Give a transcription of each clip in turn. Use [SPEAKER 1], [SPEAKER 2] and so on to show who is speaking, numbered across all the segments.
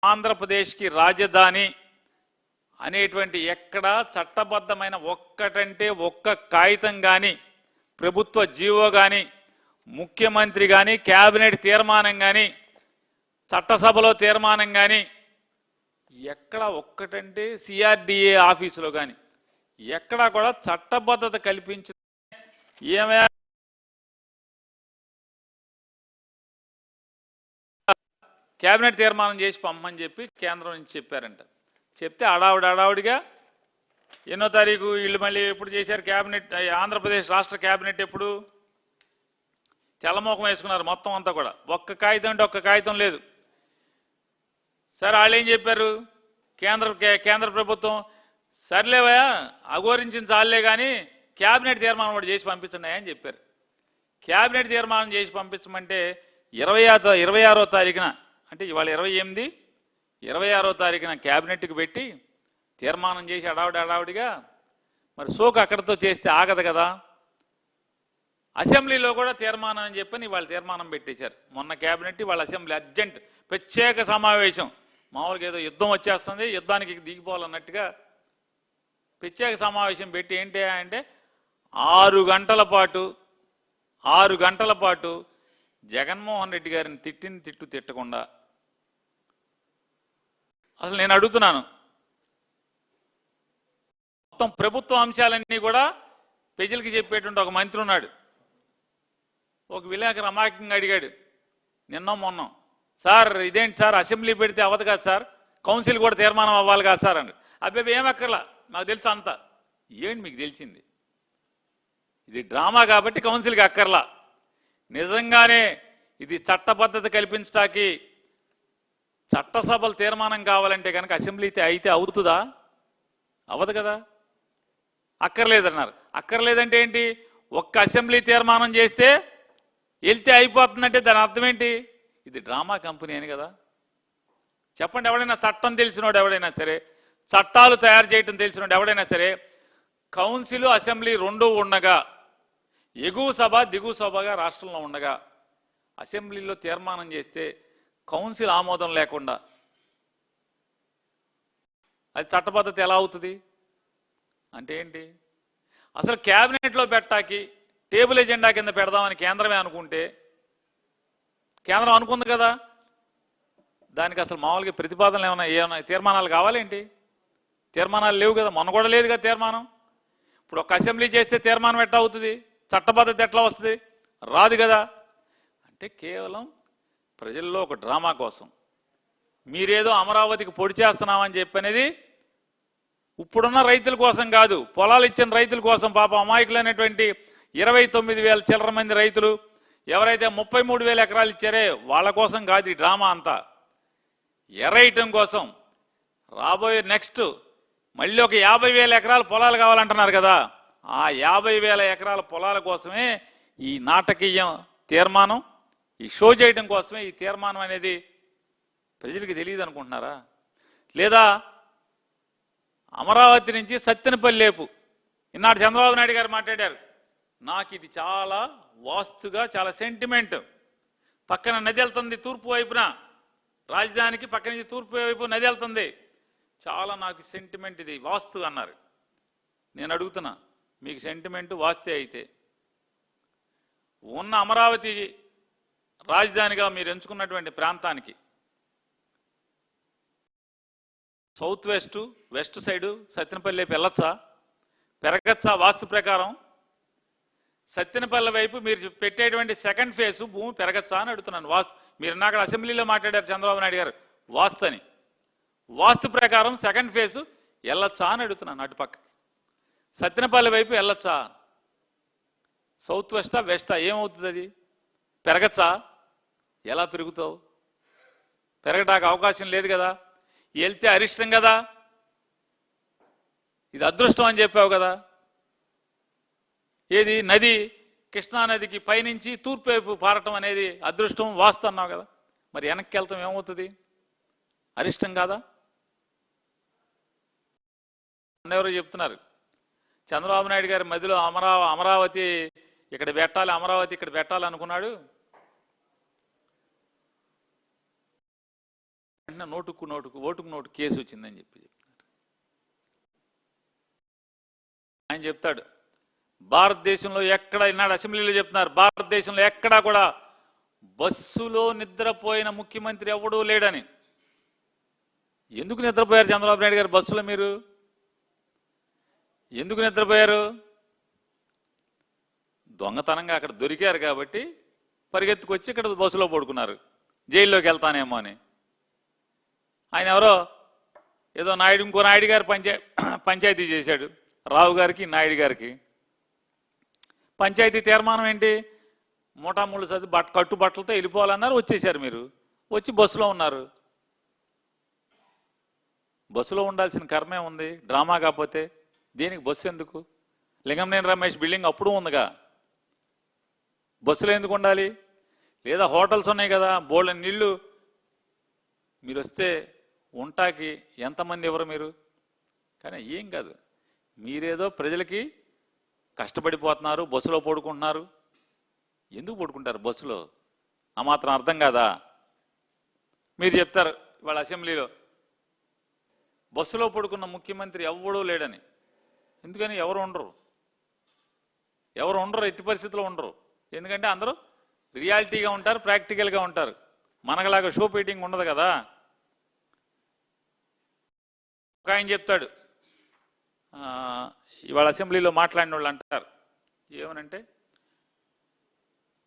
[SPEAKER 1] ఆంధ్రప్రదేశ్కి రాజధాని అనేటువంటి ఎక్కడ చట్టబద్ధమైన ఒక్కటంటే ఒక్క కాగితం కానీ ప్రభుత్వ జీవో కానీ ముఖ్యమంత్రి కానీ కేబినెట్ తీర్మానం కానీ చట్టసభలో తీర్మానం కానీ ఎక్కడ ఒక్కటంటే సిఆర్డిఏ ఆఫీసులో కానీ ఎక్కడా కూడా చట్టబద్ధత కల్పించి ఏమైనా కేబినెట్ తీర్మానం చేసి పంపమని చెప్పి కేంద్రం నుంచి చెప్పారంట. చెప్తే అడావుడిగా ఎన్నో తారీఖు వీళ్ళు మళ్ళీ ఎప్పుడు చేశారు కేబినెట్, ఆంధ్రప్రదేశ్ రాష్ట్ర కేబినెట్ ఎప్పుడు తెల్లమోకం వేసుకున్నారు మొత్తం అంతా కూడా. ఒక్క కాగితం అంటే ఒక్క కాగితం లేదు. సరే వాళ్ళు ఏం చెప్పారు, కేంద్ర ప్రభుత్వం సర్లేవయా అఘోరించిన చాలే కానీ కేబినెట్ తీర్మానం కూడా చేసి పంపించండి అని చెప్పారు. కేబినెట్ తీర్మానం చేసి పంపించమంటే 26వ తారీఖున, అంటే ఇవాళ 28, 26వ తారీఖున కేబినెట్కి పెట్టి తీర్మానం చేసి అడావుడిగా మరి సోకు అక్కడితో చేస్తే ఆగదు కదా. అసెంబ్లీలో కూడా తీర్మానం అని చెప్పని వాళ్ళు తీర్మానం పెట్టేశారు. మొన్న కేబినెట్ వాళ్ళ అసెంబ్లీ అర్జెంట్ ప్రత్యేక సమావేశం, మామూలుగా ఏదో యుద్ధం వచ్చేస్తుంది యుద్ధానికి దిగిపోవాలన్నట్టుగా ప్రత్యేక సమావేశం పెట్టి ఏంటి అంటే 6 గంటల పాటు జగన్మోహన్ రెడ్డి గారిని తిట్టకుండా అసలు నేను అడుగుతున్నాను, మొత్తం ప్రభుత్వ అంశాలన్నీ కూడా ప్రజలకి చెప్పేటువంటి ఒక మంత్రి ఉన్నాడు. ఒక విలేకరు అమాయకంగా అడిగాడు నిన్న మొన్న, సార్ ఇదేంటి సార్ అసెంబ్లీ పెడితే అవ్వదు కదా సార్, కౌన్సిల్ కూడా తీర్మానం అవ్వాలి కదా సార్ అని. అబ్బాయి ఏమక్కర్లా, నాకు తెలుసు అంతా. ఏంటి మీకు తెలిసింది? ఇది డ్రామా కాబట్టి కౌన్సిల్కి అక్కర్లా. నిజంగానే ఇది చట్టబద్ధత కల్పించడానికి చట్టసభలు తీర్మానం కావాలంటే కనుక అసెంబ్లీ అయితే అవుతుందా? అవ్వదు కదా. అక్కర్లేదన్నారు. అక్కర్లేదంటే ఏంటి? ఒక్క అసెంబ్లీ తీర్మానం చేస్తే వెళ్తే అయిపోతుందంటే దాని అర్థం ఏంటి? ఇది డ్రామా కంపెనీ అని కదా. చెప్పండి, ఎవడైనా చట్టం తెలిసినోడు ఎవడైనా సరే, చట్టాలు తయారు చేయటం తెలిసినోడు ఎవడైనా సరే, కౌన్సిల్ అసెంబ్లీ రెండూ ఉండగా, ఎగువ సభ దిగువ సభగా రాష్ట్రంలో ఉండగా అసెంబ్లీలో తీర్మానం చేస్తే కౌన్సిల్ ఆమోదం లేకుండా అది చట్టబద్ధత ఎలా అవుతుంది? అంటే ఏంటి? అసలు క్యాబినెట్లో పెట్టాకి టేబుల్ ఎజెండా కింద పెడదామని కేంద్రమే అనుకుంటే, కేంద్రం అనుకుంది కదా, దానికి అసలు మామూలుగా ప్రతిపాదనలు ఏమైనా తీర్మానాలు కావాలేంటి? తీర్మానాలు లేవు కదా, మొన్న కూడా లేదు కదా తీర్మానం. ఇప్పుడు ఒక అసెంబ్లీ చేస్తే తీర్మానం ఎట్లా అవుతుంది? చట్టబద్ధత ఎట్లా వస్తుంది? రాదు కదా. అంటే కేవలం ప్రజల్లో ఒక డ్రామా కోసం మీరేదో అమరావతికి పొడి చేస్తున్నామని చెప్పనేది ఇప్పుడున్న రైతుల కోసం కాదు, పొలాలు ఇచ్చిన రైతుల కోసం. పాపం అమాయకులైనటువంటి 29,000 చిల్లర మంది రైతులు ఎవరైతే 33,000 ఎకరాలు ఇచ్చారే వాళ్ళ కోసం కాదు ఈ డ్రామా అంతా. ఎర్రైటం కోసం రాబోయే నెక్స్ట్ మళ్ళీ ఒక 50,000 ఎకరాల పొలాలు కావాలంటున్నారు కదా, ఆ 50,000 ఎకరాల పొలాల కోసమే ఈ నాటకీయం తీర్మానం, ఈ షో చేయడం కోసమే ఈ తీర్మానం అనేది. ప్రజలకు తెలియదు అనుకుంటున్నారా? లేదా అమరావతి నుంచి సత్తెనపల్లి లేపు ఈనాడు చంద్రబాబు నాయుడు గారు మాట్లాడారు, నాకు ఇది చాలా వాస్తుగా చాలా సెంటిమెంట్, పక్కన నది వెళ్తుంది తూర్పు వైపున, రాజధానికి పక్క నుంచి తూర్పు వైపు నది వెళ్తుంది, చాలా నాకు సెంటిమెంట్, ఇది వాస్తు అన్నారు. నేను అడుగుతున్నా, మీకు సెంటిమెంట్ వాస్తే అయితే ఉన్న అమరావతి రాజధానిగా మీరు ఎంచుకున్నటువంటి ప్రాంతానికి సౌత్ వెస్ట్ సైడు సత్తెనపల్లి వైపు వెళ్ళొచ్చా? పెరగచ్చా? వాస్తు ప్రకారం సత్తెనపల్లి వైపు మీరు పెట్టేటువంటి సెకండ్ ఫేజ్ భూమి పెరగచ్చా అని అడుగుతున్నాను. వాస్తు మీరు నాకు అసెంబ్లీలో మాట్లాడారు చంద్రబాబు నాయుడు గారు వాస్తు అని. వాస్తు ప్రకారం సెకండ్ ఫేజ్ వెళ్ళొచ్చా అని అడుగుతున్నాను. అటుపక్కకి సత్తెనపల్లి వైపు వెళ్ళొచ్చా? సౌత్ వెస్టా ఏమవుతుంది? అది పెరగచ్చా? ఎలా పెరుగుతావు? పెరగడానికి అవకాశం లేదు కదా. వెళ్తే అరిష్టం కదా, ఇది అదృష్టం అని చెప్పావు కదా. ఏది నది కృష్ణా నదికి పైనుంచి తూర్పు వైపు పారటం అనేది అదృష్టం వాస్తు అన్నావు కదా, మరి వెనక్కి వెళ్తాం ఏమవుతుంది? అరిష్టం కాదా? ఎవరో చెప్తున్నారు చంద్రబాబు నాయుడు గారి మధ్యలో అమరావతి ఇక్కడ పెట్టాలి, అమరావతి ఇక్కడ పెట్టాలి అనుకున్నాడు. ఓటుకు నోటు కేసు వచ్చిందని చెప్తున్నారు. ఆయన చెప్తాడు భారతదేశంలో ఎక్కడ ఈనాడు అసెంబ్లీలో చెప్తున్నారు, భారతదేశంలో ఎక్కడా కూడా బస్సులో నిద్రపోయిన ముఖ్యమంత్రి ఎవడూ లేడని. ఎందుకు నిద్రపోయారు చంద్రబాబు నాయుడు గారు బస్సులో? మీరు ఎందుకు నిద్రపోయారు? దొంగతనంగా అక్కడ దొరికారు కాబట్టి పరిగెత్తుకొచ్చి ఇక్కడ బస్సులో పడుకున్నారు, జైల్లోకి వెళ్తానేమో అని. ఆయన ఎవరో ఏదో నాయుడు, ఇంకో నాయుడు గారు పంచాయతీ చేశాడు, రావు గారికి నాయుడు గారికి. పంచాయతీ తీర్మానం ఏంటి? మూటాముళ్ళు చదివి కట్టుబట్టలతో వెళ్ళిపోవాలన్నారు, వచ్చేసారు. మీరు వచ్చి బస్సులో ఉన్నారు. బస్సులో ఉండాల్సిన కర్మే ఉంది, డ్రామా కాకపోతే దేనికి బస్సు ఎందుకు? లింగంనేని రమేష్ బిల్డింగ్ అప్పుడు ఉందిగా, బస్సులో ఎందుకు ఉండాలి? లేదా హోటల్స్ ఉన్నాయి కదా, బోళ్ళ నీళ్ళు. మీరు వస్తే ఉంటాకి ఎంతమంది ఎవరు మీరు? కానీ ఏం కాదు, మీరేదో ప్రజలకి కష్టపడిపోతున్నారు, బస్సులో పడుకుంటున్నారు. ఎందుకు పడుకుంటారు బస్సులో? ఆ మాత్రం అర్థం కాదా? మీరు చెప్తారు వాళ్ళ అసెంబ్లీలో బస్సులో పడుకున్న ముఖ్యమంత్రి ఎవడూ లేడని. ఎందుకని? ఎవరు ఉండరు, ఎట్టి పరిస్థితుల్లో ఉండరు. ఎందుకంటే అందరూ రియాలిటీగా ఉంటారు, ప్రాక్టికల్గా ఉంటారు. మనకలాగా షో పీటింగ్ ఉండదు కదా. ఒక ఆయన చెప్తాడు, ఇవాళ అసెంబ్లీలో మాట్లాడిన వాళ్ళు అంటారు ఏమనంటే,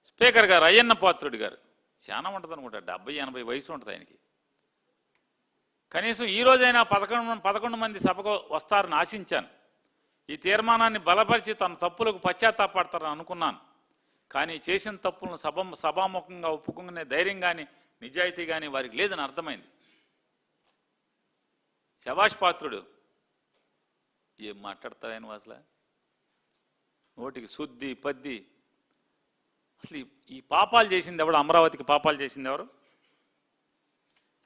[SPEAKER 1] స్పీకర్ గారు అయ్యన్న పాత్రుడు గారు చాలా ఉంటుంది అనుకుంటా, 70-80 వయసు ఉంటుంది ఆయనకి. కనీసం ఈ రోజైనా 11 మంది సభకు వస్తారని ఆశించాను. ఈ తీర్మానాన్ని బలపరిచి తన తప్పులకు పశ్చాత్తాపడతారని అనుకున్నాను. కానీ చేసిన తప్పులను సభాముఖంగా ఒప్పుకునే ధైర్యం కానీ నిజాయితీ కానీ వారికి లేదని అర్థమైంది. శభాష్ పాత్రుడు. ఏం మాట్లాడతావు అసలు? నోటికి శుద్ధి పద్ది. అసలు ఈ పాపాలు చేసింది ఎవడు? అమరావతికి పాపాలు చేసింది ఎవరు?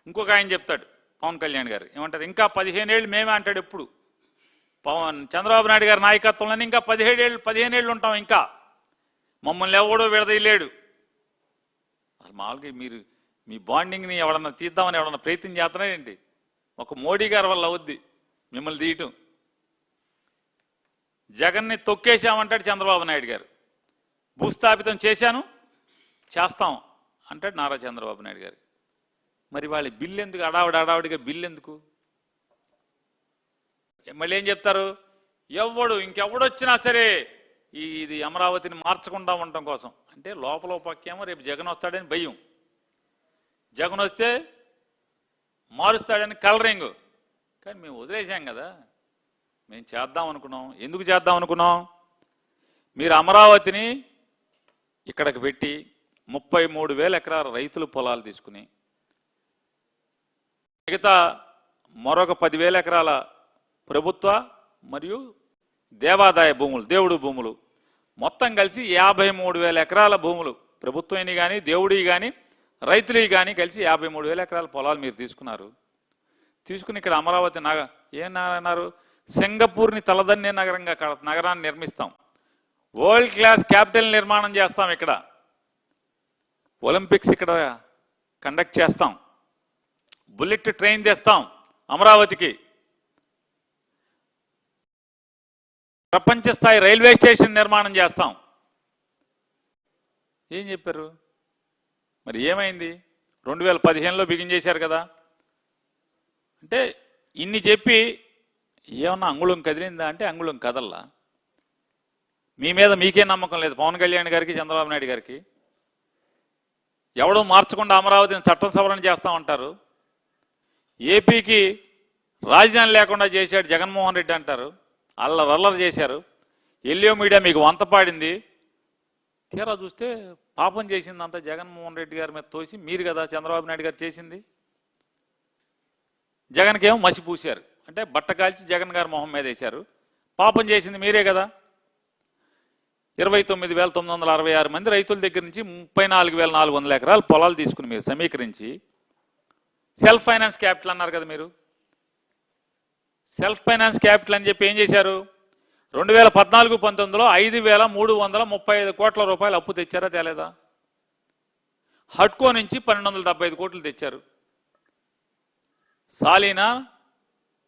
[SPEAKER 1] ఇంకొక ఆయన చెప్తాడు, పవన్ కళ్యాణ్ గారు ఏమంటారు, ఇంకా 15 ఏళ్ళు మేమే అంటాడు. ఎప్పుడు చంద్రబాబు నాయుడు గారి నాయకత్వంలోనే ఇంకా 15 ఏళ్ళు ఉంటాం, ఇంకా మమ్మల్ని ఎవడో విడదీయలేడు. అసలు మామూలుగా మీరు మీ బాండింగ్ని ఎవడన్నా తీద్దామని ఎవడన్నా ప్రయత్నం చేస్తున్నారేంటి? ఒక మోడీ గారి వల్ల అవుద్ది మిమ్మల్ని తీయటం. జగన్ని తొక్కేశామంటాడు చంద్రబాబు నాయుడు గారు. భూస్థాపితం చేస్తాం అంటాడు నారా చంద్రబాబు నాయుడు గారు. మరి వాళ్ళ బిల్లు ఎందుకు? అడావుడిగా బిల్లు ఎందుకు? మళ్ళీ ఏం చెప్తారు, ఇంకెవడొచ్చినా సరే ఇది అమరావతిని మార్చకుండా ఉండటం కోసం. అంటే లోపల పక్కేమో రేపు జగన్ వస్తాడని భయం, జగన్ వస్తే మారుస్తాడని కలరింగ్. కానీ మేము వదిలేసాం కదా, మేము చేద్దాం అనుకున్నాం. ఎందుకు చేద్దాం అనుకున్నాం? మీరు అమరావతిని ఇక్కడికి పెట్టి 33,000 ఎకరాల రైతుల పొలాలు తీసుకుని మిగతా మరొక 10,000 ఎకరాల ప్రభుత్వ మరియు దేవాదాయ భూములు, దేవుడు భూములు మొత్తం కలిసి 53,000 ఎకరాల భూములు, ప్రభుత్వం కానీ దేవుడి కానీ రైతులు కానీ కలిసి 53,000 ఎకరాల పొలాలు మీరు తీసుకున్నారు. తీసుకుని ఇక్కడ అమరావతి ఏమన్నారు, సింగపూర్ని తలదన్నే నగరాన్ని నిర్మిస్తాం, వరల్డ్ క్లాస్ క్యాపిటల్ నిర్మాణం చేస్తాం, ఇక్కడ ఒలింపిక్స్ ఇక్కడ కండక్ట్ చేస్తాం, బుల్లెట్ ట్రైన్ తెస్తాం అమరావతికి, ప్రపంచ స్థాయి రైల్వే స్టేషన్ నిర్మాణం చేస్తాం. ఏం చెప్పారు? మరి ఏమైంది? 2015లో బిగిన్ చేశారు కదా. అంటే ఇన్ని చెప్పి ఏమన్నా అంగుళం కదిలిందా అంటే అంగుళం కదల్లా. మీ మీద మీకే నమ్మకం లేదు, పవన్ కళ్యాణ్ గారికి చంద్రబాబు నాయుడు గారికి. ఎవడో మార్చకుండా అమరావతిని చట్టం సవరణ చేస్తామంటారు. ఏపీకి రాజధాని లేకుండా చేశాడు జగన్మోహన్ రెడ్డి అంటారు. అల్లరి చేశారు. ఎల్లియో మీడియా మీకు వంత పాడింది. తీరా చూస్తే పాపం చేసిందంతా జగన్మోహన్ రెడ్డి గారి మీద తోసి మీరు కదా చంద్రబాబు నాయుడు గారు చేసింది. జగన్కేమో మసి పూశారు, అంటే బట్ట కాల్చి జగన్ గారి మొహం మీద వేశారు. పాపం చేసింది మీరే కదా. 29,966 మంది రైతుల దగ్గర నుంచి 34,400 ఎకరాలు పొలాలు తీసుకుని మీరు సమీకరించి సెల్ఫ్ ఫైనాన్స్ క్యాపిటల్ అన్నారు కదా. మీరు సెల్ఫ్ ఫైనాన్స్ క్యాపిటల్ అని చెప్పి ఏం చేశారు? 2014-19లో 5,335 కోట్ల రూపాయలు అప్పు తెచ్చారా తేలేదా? హడ్కో నుంచి 1,275 కోట్లు తెచ్చారు. సాలీనా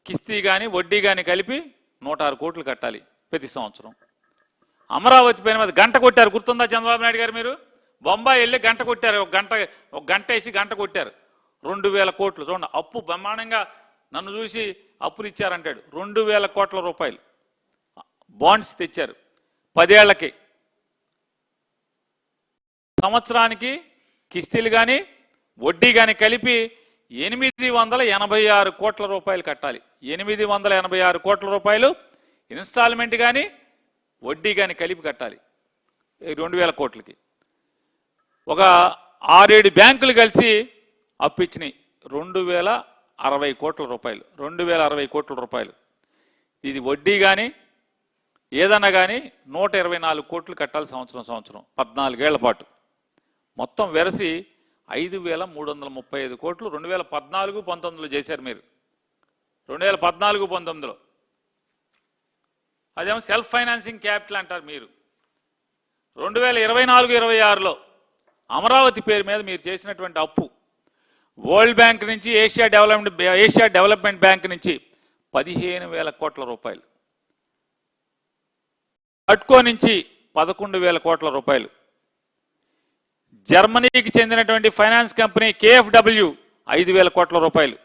[SPEAKER 1] కిస్తీ కానీ వడ్డీ కానీ కలిపి 106 కోట్లు కట్టాలి ప్రతి సంవత్సరం. అమరావతి పైన మీద గంట కొట్టారు, గుర్తుందా చంద్రబాబు నాయుడు గారు? మీరు బొంబాయి వెళ్ళి గంట కొట్టారు, ఒక గంట వేసి గంట కొట్టారు. 2000 కోట్లు చూడండి, అప్పు బ్రహ్మాండంగా. నన్ను చూసి అప్పులు ఇచ్చారంటాడు. 2000 కోట్ల రూపాయలు బాండ్స్ తెచ్చారు 10 ఏళ్లకి. సంవత్సరానికి కిస్తీలు కానీ వడ్డీ కానీ కలిపి 886 కోట్ల రూపాయలు కట్టాలి. 886 కోట్ల రూపాయలు ఇన్స్టాల్మెంట్ కానీ వడ్డీ కానీ కలిపి కట్టాలి 2000 కోట్లకి. ఒక 6-7 బ్యాంకులు కలిసి అప్పు ఇచ్చినాయి 2060 కోట్ల రూపాయలు. 2060 కోట్ల రూపాయలు. ఇది వడ్డీ కానీ ఏదన్నా కానీ 124 కోట్లు కట్టాలి సంవత్సరం 14 ఏళ్ల పాటు. మొత్తం వెరసి 5335 కోట్లు 2014-19లో చేశారు మీరు. 2014-19లో అదేమో సెల్ఫ్ ఫైనాన్సింగ్ క్యాపిటల్ అంటారు మీరు. 2024-26లో అమరావతి పేరు మీద మీరు చేసినటువంటి అప్పు వరల్డ్ బ్యాంక్ నుంచి ఏషియా డెవలప్మెంట్ బ్యాంక్ నుంచి 15,000 కోట్ల రూపాయలు, అట్కో నుంచి 11,000 కోట్ల రూపాయలు, జర్మనీకి చెందినటువంటి ఫైనాన్స్ కంపెనీ KfW 5,000 కోట్ల రూపాయలు,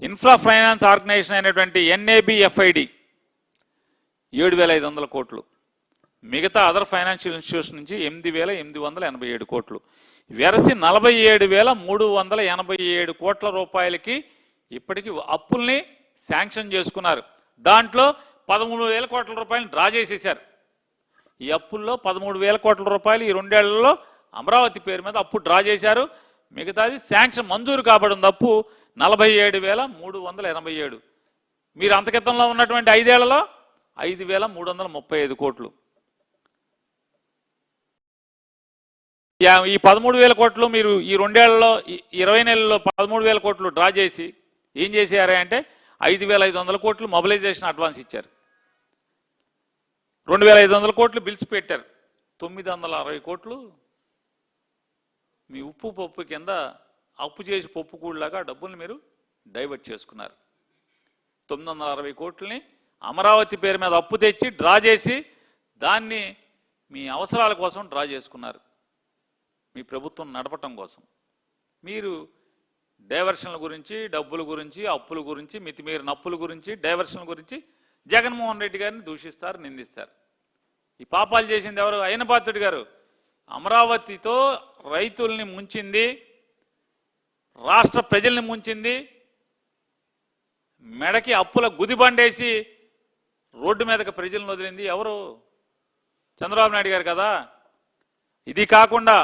[SPEAKER 1] ఇన్ఫ్రా ఫైనాన్స్ ఆర్గనైజేషన్ అయినటువంటి NABFID 7,500 కోట్లు, మిగతా అదర్ ఫైనాన్షియల్ ఇన్స్టిట్యూషన్ నుంచి 8,887 కోట్లు, వెరసి 47,387 కోట్ల రూపాయలకి ఇప్పటికీ అప్పుల్ని శాంక్షన్ చేసుకున్నారు. దాంట్లో 13,000 కోట్ల రూపాయలు డ్రా చేసేశారు. ఈ అప్పుల్లో 13,000 కోట్ల రూపాయలు ఈ 2 ఏళ్లలో అమరావతి పేరు మీద అప్పు డ్రా చేశారు. మిగతాది శాంక్షన్ మంజూరు కాబడింది అప్పు 47,387. మీరు అంతకితంలో ఉన్నటువంటి 5 ఏళ్లలో 5,335 కోట్లు. ఈ 13,000 కోట్లు మీరు ఈ 2 ఏళ్లలో 20 నెలల్లో 13,000 కోట్లు డ్రా చేసి ఏం చేశారు అంటే 5,500 కోట్లు మొబిలైజేషన్ అడ్వాన్స్ ఇచ్చారు. 2,500 కోట్లు బిల్స్ పెట్టారు. 960 కోట్లు మీ ఉప్పు పప్పు కింద అప్పు చేసి పప్పు కూడలాగా డబ్బుల్ని మీరు డైవర్ట్ చేసుకున్నారు. 960 కోట్లని అమరావతి పేరు మీద అప్పు తెచ్చి డ్రా చేసి దాన్ని మీ అవసరాల కోసం డ్రా చేసుకున్నారు, మీ ప్రభుత్వం నడపటం కోసం. మీరు డైవర్షన్ల గురించి, డబ్బుల గురించి, అప్పుల గురించి, మితిమీరిన అప్పుల గురించి, డైవర్షన్ల గురించి జగన్మోహన్ రెడ్డి గారిని దూషిస్తారు, నిందిస్తారు. ఈ పాపాలు చేసింది ఎవరు? అయ్యనపాత్రుడు గారు. అమరావతితో రైతుల్ని ముంచింది, రాష్ట్ర ప్రజల్ని ముంచింది, మెడకి అప్పుల గుదిబండేసి రోడ్డు మీదకి ప్రజలను వదిలింది ఎవరు? చంద్రబాబు నాయుడు గారు కదా. ఇది కాకుండా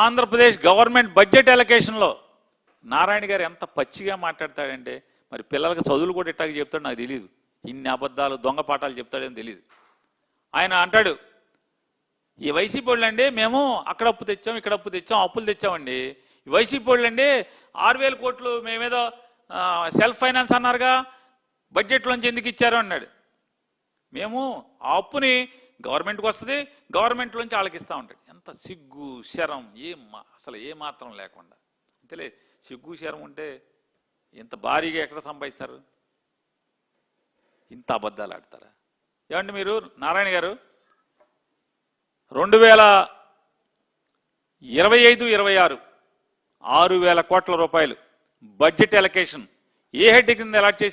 [SPEAKER 1] ఆంధ్రప్రదేశ్ గవర్నమెంట్ బడ్జెట్ ఎలకేషన్లో నారాయణ గారు ఎంత పచ్చిగా మాట్లాడతాడంటే, మరి పిల్లలకి చదువులు కూడా ఇట్టాగా చెప్తాడు నాకు తెలియదు. ఇన్ని అబద్ధాలు దొంగ పాఠాలు చెప్తాడని తెలియదు. ఆయన అంటాడు, ఈ వైసీపీ వాళ్ళు అండి మేము అక్కడ అప్పు తెచ్చాం, ఇక్కడ అప్పు తెచ్చాం, అప్పులు తెచ్చామండి. ఈ వైసీపీ వాళ్ళు అండి 6,000 కోట్లు మేమేదో సెల్ఫ్ ఫైనాన్స్ అన్నారుగా, బడ్జెట్లోంచి ఎందుకు ఇచ్చారు అన్నాడు. మేము ఆ అప్పుని గవర్నమెంట్కి వస్తుంది, గవర్నమెంట్లోంచి వాళ్ళకి ఇస్తూ ఉంటాడు. ఎంత సిగ్గు శరం, అసలు ఏ మాత్రం లేకుండా. అంతేలే, సిగ్గు శరం ఉంటే ఇంత భారీగా ఎక్కడ సంపాదిస్తారు? ఇంత అబద్ధాలు ఆడతారా? ఏమండి మీరు నారాయణ గారు 2025-26 6,000 కోట్ల రూపాయలు బడ్జెట్ ఎలకేషన్ ఏ హెడ్ కింద అలాట్ చేసి